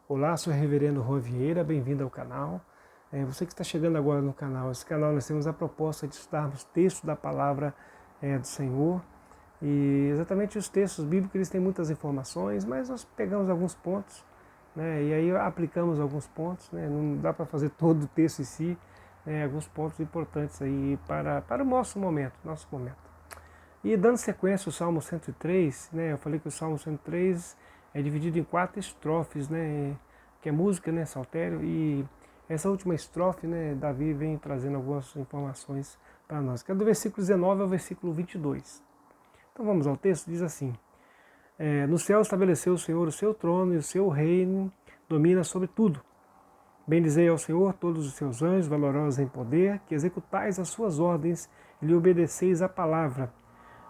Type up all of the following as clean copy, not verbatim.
Olá, sou o Reverendo Juan Vieira, bem-vindo ao canal. Você que está chegando agora no canal, esse canal nós temos a proposta de estudarmos textos da palavra do Senhor. E exatamente os textos bíblicos, eles têm muitas informações, mas nós pegamos alguns pontos, né, e aí aplicamos alguns pontos, né, não dá para fazer todo o texto em si, né, alguns pontos importantes aí para o nosso momento, E dando sequência ao Salmo 103, né, eu falei que o Salmo 103 é dividido em 4 estrofes, né, que é música, né, saltério, e essa última estrofe, né, Davi vem trazendo algumas informações para nós, que é do versículo 19 ao versículo 22. Então vamos ao texto, diz assim: No céu estabeleceu o Senhor o seu trono e o seu reino domina sobre tudo. Bendizei ao Senhor todos os seus anjos, valorosos em poder, que executais as suas ordens e lhe obedeceis a palavra.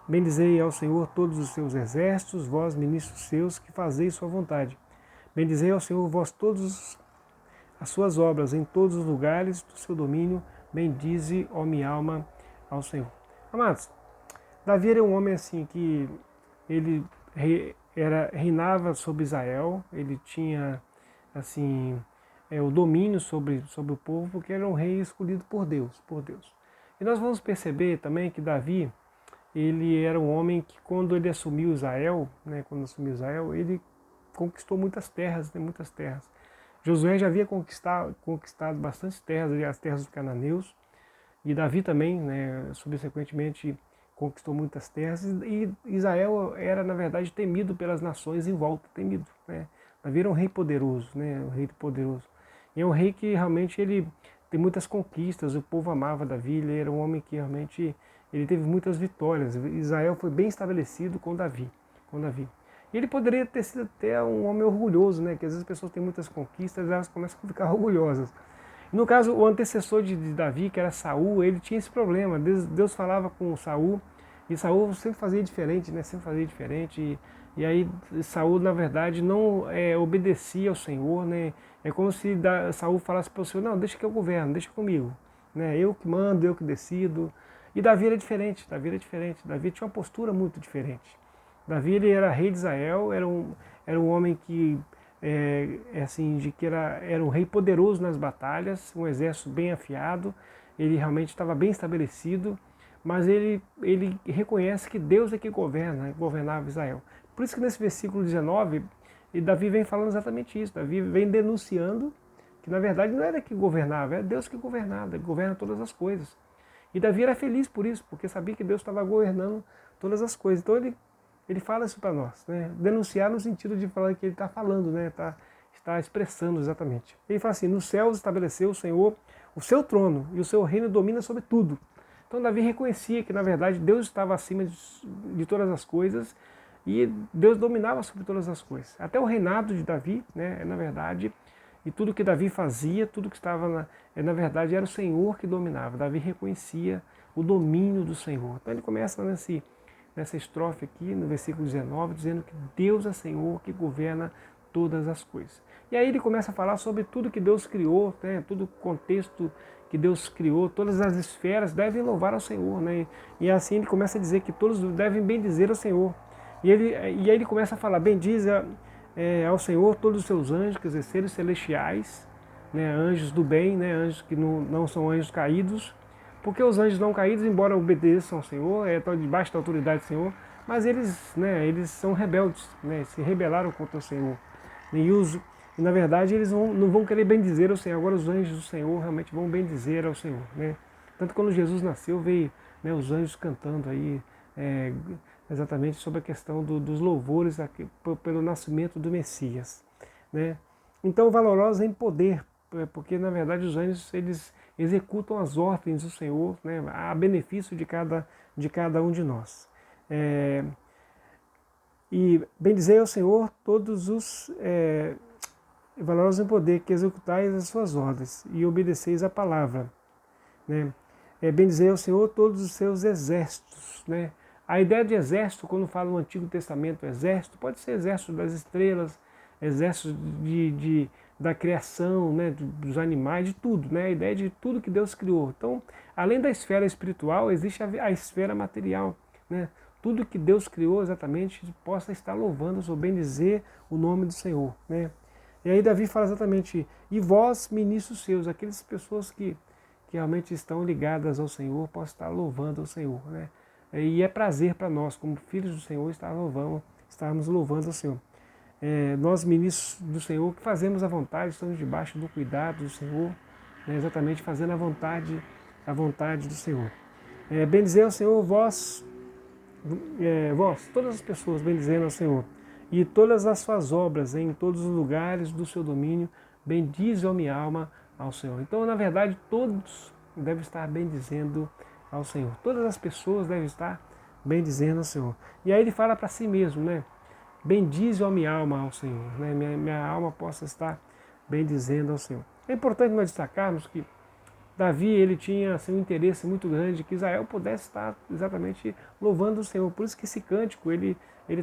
Bendizei ao Senhor todos os seus exércitos, vós, ministros seus, que fazeis sua vontade. Bendizei ao Senhor vós todos as suas obras em todos os lugares do seu domínio. Bendize, ó minha alma, ao Senhor. Amados, Davi era um homem assim que ele reinava sobre Israel, ele tinha assim o domínio sobre o povo, porque era um rei escolhido por Deus. E nós vamos perceber também que Davi, ele era um homem que quando ele assumiu Israel, né, ele conquistou muitas terras, né, muitas terras. Josué já havia conquistado bastante terras, as terras dos cananeus, e Davi também, né, subsequentemente, conquistou muitas terras, e Israel era, na verdade, temido pelas nações em volta, temido. Né? Davi era um rei poderoso, né, um rei poderoso. E é um rei que realmente ele tem muitas conquistas, o povo amava Davi, ele era um homem que realmente ele teve muitas vitórias. Israel foi bem estabelecido com Davi. E ele poderia ter sido até um homem orgulhoso, né? Que às vezes as pessoas têm muitas conquistas e elas começam a ficar orgulhosas. No caso, o antecessor de Davi, que era Saul, ele tinha esse problema. Deus falava com Saul e Saul sempre fazia diferente, né? Sempre fazia diferente. E aí Saul, na verdade, não obedecia ao Senhor, né? É como se Saul falasse para o Senhor: não, deixa que eu governo, deixa comigo, né? Eu que mando, eu que decido. E Davi era diferente. Davi tinha uma postura muito diferente. Davi, ele era rei de Israel, era um homem que era um rei poderoso nas batalhas, um exército bem afiado, ele realmente estava bem estabelecido, mas ele reconhece que Deus é que governava Israel. Por isso que nesse versículo 19, Davi vem falando exatamente isso. Davi vem denunciando que na verdade não era que governava, é Deus que governava, ele governa todas as coisas. E Davi era feliz por isso, porque sabia que Deus estava governando todas as coisas. Então ele fala isso para nós, né? Denunciar no sentido de falar que ele está falando, né? Está expressando exatamente. Ele fala assim: nos céus estabeleceu o Senhor o seu trono e o seu reino domina sobre tudo. Então Davi reconhecia que na verdade Deus estava acima de todas as coisas e Deus dominava sobre todas as coisas. Até o reinado de Davi, né? Na verdade, e tudo que Davi fazia, tudo que estava na verdade era o Senhor que dominava. Davi reconhecia o domínio do Senhor. Então ele começa nessa estrofe aqui, no versículo 19, dizendo que Deus é Senhor que governa todas as coisas. E aí ele começa a falar sobre tudo que Deus criou, né, todo o contexto que Deus criou, todas as esferas devem louvar ao Senhor. Né, e assim ele começa a dizer que todos devem bendizer ao Senhor. E aí ele começa a falar: bendize ao Senhor todos os seus anjos, quer dizer, seres celestiais, né, anjos do bem, né, anjos que não são anjos caídos, porque os anjos não caídos, embora obedeçam ao Senhor, estão debaixo da autoridade do Senhor, mas eles são rebeldes, né, se rebelaram contra o Senhor. E na verdade eles não vão querer bendizer ao Senhor. Agora os anjos do Senhor realmente vão bendizer ao Senhor. Né? Tanto quando Jesus nasceu, veio, né, os anjos cantando aí exatamente sobre a questão dos louvores pelo nascimento do Messias. Né? Então, valorosos em poder, porque na verdade os anjos eles executam as ordens do Senhor, né, a benefício de cada um de nós. E bendizei ao Senhor todos os valorosos em poder, que executais as suas ordens e obedeceis a palavra. Né? Bendizei ao Senhor todos os seus exércitos. Né? A ideia de exército, quando fala no Antigo Testamento, exército, pode ser exército das estrelas, exército da criação, né, dos animais, de tudo, né, a ideia de tudo que Deus criou. Então, além da esfera espiritual, existe a esfera material. Né? Tudo que Deus criou exatamente possa estar louvando ou bendizer o nome do Senhor. Né? E aí Davi fala exatamente, e vós, ministros seus, aquelas pessoas que realmente estão ligadas ao Senhor, possam estar louvando ao Senhor, né? E é prazer para nós, como filhos do Senhor, estarmos louvando ao Senhor. Nós, ministros do Senhor, que fazemos a vontade, estamos debaixo do cuidado do Senhor, né? Exatamente fazendo a vontade do Senhor. Bendizer ao Senhor, vós, todas as pessoas, bendizendo ao Senhor, e todas as suas obras em todos os lugares do seu domínio, bendize a minha alma ao Senhor. Então, na verdade, todos devem estar bendizendo ao Senhor. Todas as pessoas devem estar bendizendo ao Senhor. E aí ele fala para si mesmo, né? Bendize a minha alma ao Senhor, né? Minha alma possa estar bendizendo ao Senhor. É importante nós destacarmos que Davi, ele tinha assim, um interesse muito grande que Israel pudesse estar exatamente louvando o Senhor. Por isso que esse cântico, ele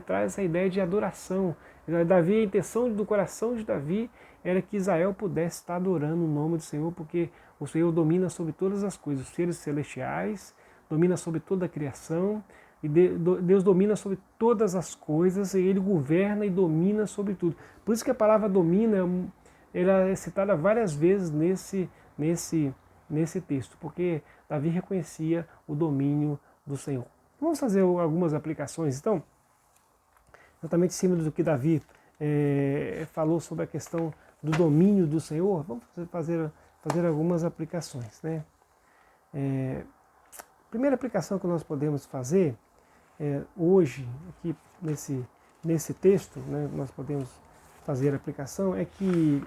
traz essa ideia de adoração. Davi, a intenção do coração de Davi era que Israel pudesse estar adorando o nome do Senhor, porque o Senhor domina sobre todas as coisas, os seres celestiais, domina sobre toda a criação, e Deus domina sobre todas as coisas, e Ele governa e domina sobre tudo. Por isso que a palavra domina, ela é citada várias vezes nesse texto, porque Davi reconhecia o domínio do Senhor. Vamos fazer algumas aplicações, então, exatamente em cima do que Davi falou sobre a questão do domínio do Senhor. Vamos fazer algumas aplicações, né? A primeira aplicação que nós podemos fazer hoje, aqui nesse texto, né, nós podemos fazer a aplicação, é que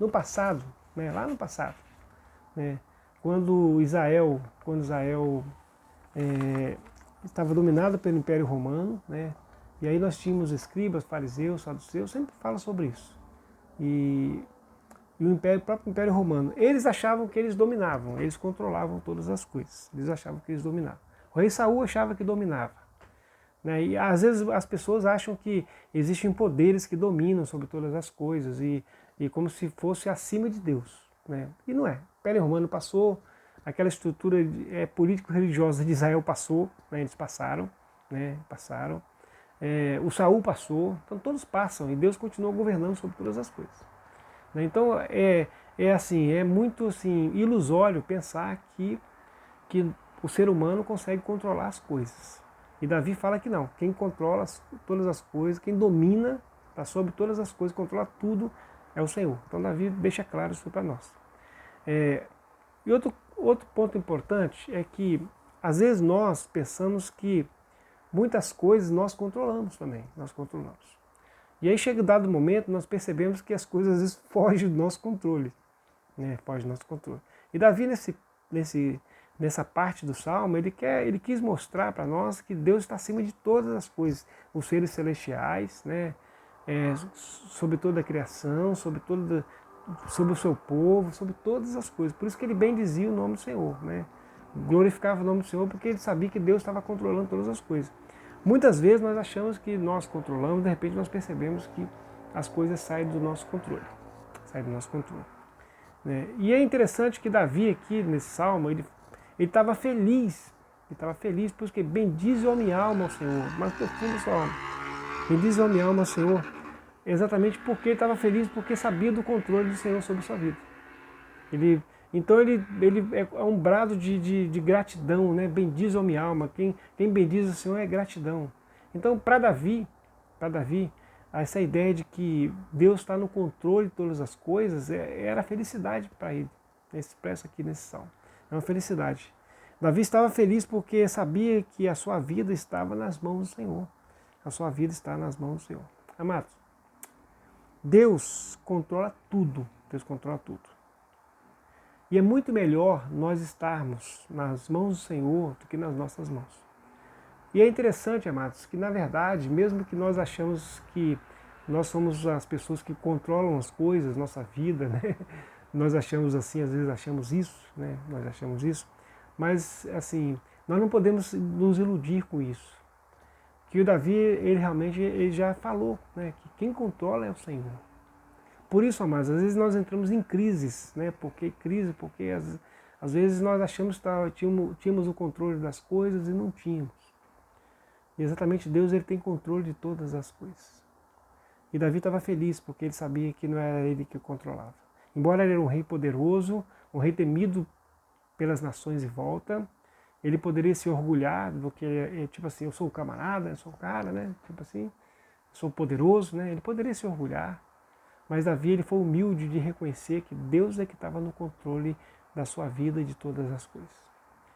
no passado, né, lá no passado, né, quando Israel estava dominado pelo Império Romano, né, e aí nós tínhamos escribas, fariseus, saduceus, sempre fala sobre isso. E o próprio Império Romano, eles achavam que eles dominavam, eles controlavam todas as coisas, eles achavam que eles dominavam. O rei Saul achava que dominava, né? E às vezes as pessoas acham que existem poderes que dominam sobre todas as coisas e como se fosse acima de Deus, né? E não é. O Império Romano passou, aquela estrutura político-religiosa de Israel passou, né? Eles passaram, né? Passaram. O Saul passou, então todos passam e Deus continua governando sobre todas as coisas. Então é muito assim, ilusório pensar que o ser humano consegue controlar as coisas. E Davi fala que não, quem controla todas as coisas, quem domina, está sobre todas as coisas, controla tudo, é o Senhor. Então Davi deixa claro isso para nós. E outro ponto importante é que às vezes nós pensamos que muitas coisas nós controlamos também, nós controlamos. E aí chega um dado momento, nós percebemos que as coisas às vezes fogem do nosso controle, né? Fogem do nosso controle. E Davi nessa parte do Salmo, ele quis mostrar para nós que Deus está acima de todas as coisas, os seres celestiais, né? Sobre toda a criação, sobre o seu povo, sobre todas as coisas. Por isso que ele bendizia o nome do Senhor, né? Glorificava o nome do Senhor porque ele sabia que Deus estava controlando todas as coisas. Muitas vezes nós achamos que nós controlamos, de repente nós percebemos que as coisas saem do nosso controle. Saem do nosso controle. Né? E é interessante que Davi aqui nesse salmo, ele estava feliz. Ele estava feliz porque bendize a minha alma ao Senhor. Mas profundo a sua alma. Bendize a minha alma ao Senhor. Exatamente porque ele estava feliz, porque sabia do controle do Senhor sobre a sua vida. Então ele é um brado de gratidão, né? Bendize a minha alma. Quem bendiz o Senhor é gratidão. Então, para Davi, essa ideia de que Deus está no controle de todas as coisas era felicidade para ele. Expresso aqui nesse salmo. É uma felicidade. Davi estava feliz porque sabia que a sua vida estava nas mãos do Senhor. A sua vida está nas mãos do Senhor. Amados, Deus controla tudo. Deus controla tudo. E é muito melhor nós estarmos nas mãos do Senhor do que nas nossas mãos. E é interessante, amados, que na verdade, mesmo que nós achamos que nós somos as pessoas que controlam as coisas, nossa vida, né? Nós achamos assim, às vezes achamos isso, né? Nós achamos isso, mas assim, nós não podemos nos iludir com isso. Que o Davi, ele realmente já falou, né? Que quem controla é o Senhor. Por isso, amados, às vezes nós entramos em crises, né? Porque às vezes nós achamos que tínhamos o controle das coisas e não tínhamos. E exatamente Deus, ele tem controle de todas as coisas. E Davi estava feliz, porque ele sabia que não era ele que o controlava. Embora ele era um rei poderoso, um rei temido pelas nações em volta, ele poderia se orgulhar do que, tipo assim, eu sou o camarada, eu sou o cara, né? Tipo assim, eu sou poderoso, né? Ele poderia se orgulhar, mas Davi ele foi humilde de reconhecer que Deus é que estava no controle da sua vida e de todas as coisas.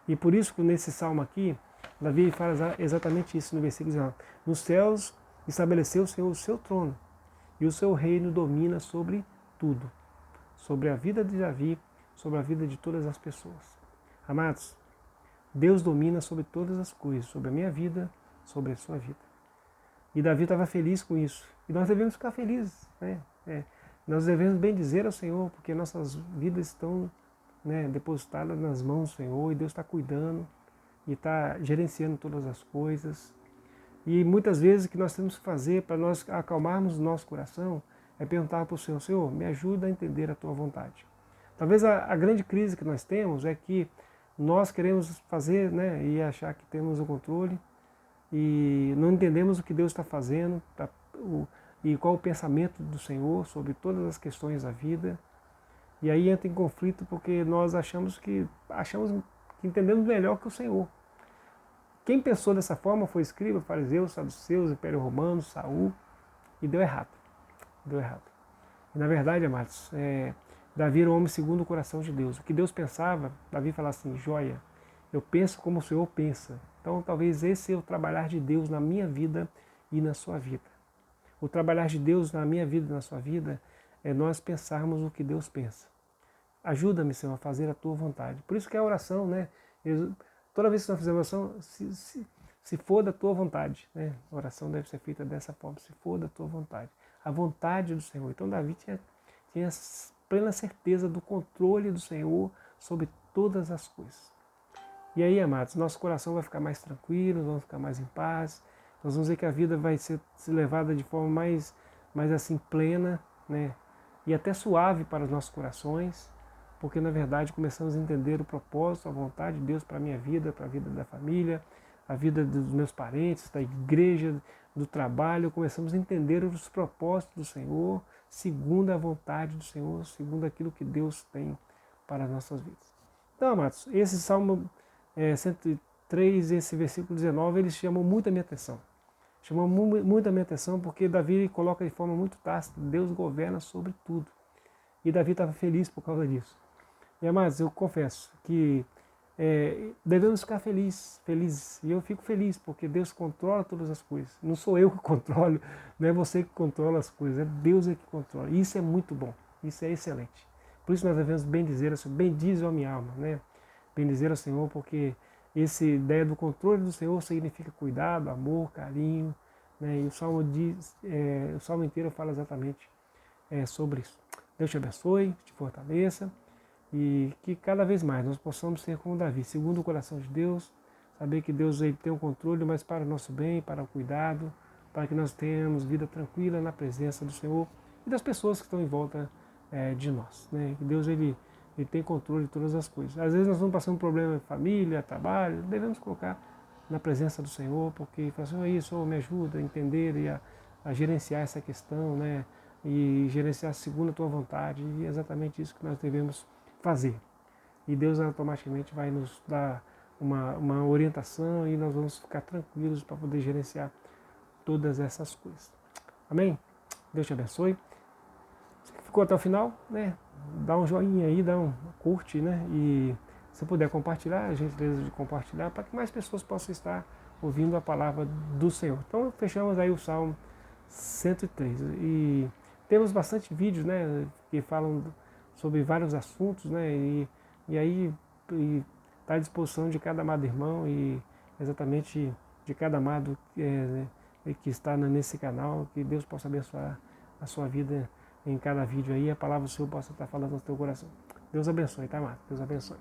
E por isso que nesse salmo aqui, Davi fala exatamente isso no versículo 19. Nos céus estabeleceu o Senhor o seu trono, e o seu reino domina sobre tudo, sobre a vida de Davi, sobre a vida de todas as pessoas. Amados, Deus domina sobre todas as coisas, sobre a minha vida, sobre a sua vida. E Davi estava feliz com isso. E nós devemos ficar felizes, né? Nós devemos bendizer ao Senhor, porque nossas vidas estão, né, depositadas nas mãos do Senhor, e Deus está cuidando e está gerenciando todas as coisas. E muitas vezes o que nós temos que fazer para nós acalmarmos o nosso coração é perguntar para o Senhor: Senhor, me ajuda a entender a tua vontade. Talvez a grande crise que nós temos é que nós queremos fazer, né, e achar que temos o controle e não entendemos o que Deus está fazendo e qual o pensamento do Senhor sobre todas as questões da vida. E aí entra em conflito porque nós achamos que entendemos melhor que o Senhor. Quem pensou dessa forma foi escriba, fariseus, saduceus, Império Romano, Saul, e deu errado. Deu errado. E na verdade, amados, Davi era um homem segundo o coração de Deus. O que Deus pensava, Davi falava assim: joia, eu penso como o Senhor pensa. Então talvez esse é o trabalhar de Deus na minha vida e na sua vida. O trabalhar de Deus na minha vida e na sua vida é nós pensarmos o que Deus pensa. Ajuda-me, Senhor, a fazer a tua vontade. Por isso que é a oração, né? Toda vez que nós fizemos oração, se for da tua vontade, né? A oração deve ser feita dessa forma: se for da tua vontade. A vontade do Senhor. Então Davi tinha plena certeza do controle do Senhor sobre todas as coisas. E aí, amados, nosso coração vai ficar mais tranquilo, vamos ficar mais em paz, nós vamos ver que a vida vai ser levada de forma mais assim plena, né? E até suave para os nossos corações, porque na verdade começamos a entender o propósito, a vontade de Deus para a minha vida, para a vida da família, a vida dos meus parentes, da igreja, do trabalho. Começamos a entender os propósitos do Senhor, segundo a vontade do Senhor, segundo aquilo que Deus tem para as nossas vidas. Então, amados, esse Salmo 103, esse versículo 19, eles chamam muito a minha atenção. Chamou muito a minha atenção porque Davi coloca de forma muito tácita: Deus governa sobre tudo. E Davi estava feliz por causa disso. E, amados, eu confesso que devemos ficar felizes. E eu fico feliz porque Deus controla todas as coisas. Não sou eu que controlo, não é você que controla as coisas, é Deus que controla. E isso é muito bom, isso é excelente. Por isso nós devemos bendizer, bendize a minha alma, né? Bendizer ao Senhor, porque essa ideia do controle do Senhor significa cuidado, amor, carinho, né? E o Salmo o Salmo inteiro fala exatamente sobre isso. Deus te abençoe, te fortaleça e que cada vez mais nós possamos ser como Davi, segundo o coração de Deus, saber que Deus ele tem o controle, mas para o nosso bem, para o cuidado, para que nós tenhamos vida tranquila na presença do Senhor e das pessoas que estão em volta de nós, né? Que Deus ele tem controle de todas as coisas. Às vezes nós vamos passando um problema em família, trabalho, devemos colocar na presença do Senhor, porque fala assim: isso, me ajuda a entender e a gerenciar essa questão, né? E gerenciar segundo a tua vontade. E é exatamente isso que nós devemos fazer. E Deus automaticamente vai nos dar uma orientação e nós vamos ficar tranquilos para poder gerenciar todas essas coisas. Amém? Deus te abençoe. Você que ficou até o final, né? Dá um joinha aí, curte, né? E se puder compartilhar, a gentileza de compartilhar, para que mais pessoas possam estar ouvindo a palavra do Senhor. Então fechamos aí o Salmo 103. E temos bastante vídeos, né, que falam sobre vários assuntos, né? E aí está à disposição de cada amado irmão e exatamente de cada amado que está nesse canal. Que Deus possa abençoar a sua vida em cada vídeo aí, a palavra do Senhor possa estar falando no teu coração. Deus abençoe, tá, amado? Deus abençoe.